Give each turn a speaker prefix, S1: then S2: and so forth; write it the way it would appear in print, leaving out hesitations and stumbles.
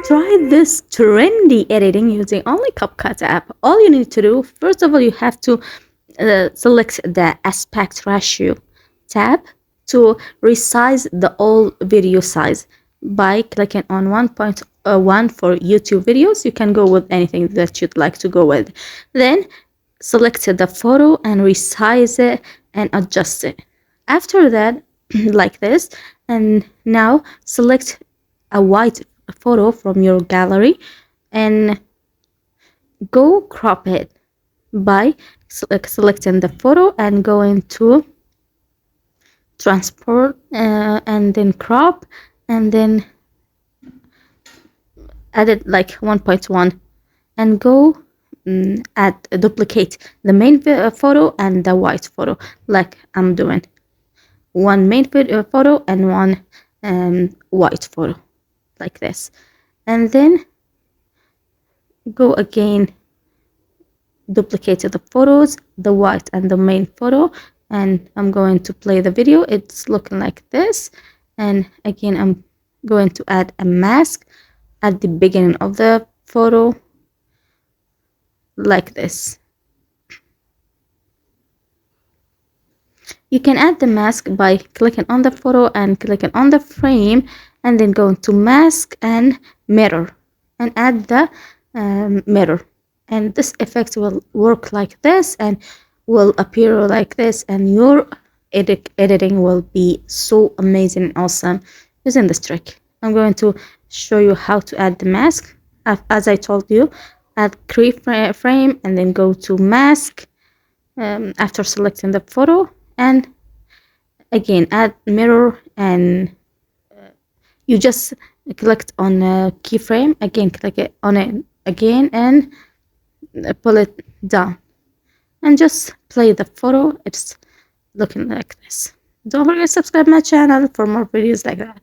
S1: try this trendy editing using only Capcut app. All you need to do, first of all, you have to select the aspect ratio tab to resize the all video size by clicking on 1.1 for YouTube videos. You can go with anything that you'd like to go with. Then select the photo and resize it and adjust it. After that, like this, and now select a white photo from your gallery and go crop it by selecting the photo and going to transport and then crop and then add it like 1.1 and go duplicate the main photo and the white photo like I'm doing. One main photo and one white photo like this, and then go again, duplicate the photos, the white and the main photo, and I'm going to play the video. It's looking like this, and again I'm going to add a mask at the beginning of the photo like this. You can add the mask by clicking on the photo and clicking on the frame and then going to mask and mirror and add the mirror, and this effect will work like this and will appear like this, and your editing will be so amazing and awesome using this trick. I'm going to show you how to add the mask. As I told you, add frame and then go to mask after selecting the photo, and again add mirror, and you just clicked on a keyframe, again click it on it again and pull it down and just play the photo. It's looking like this. Don't forget to subscribe my channel for more videos like that.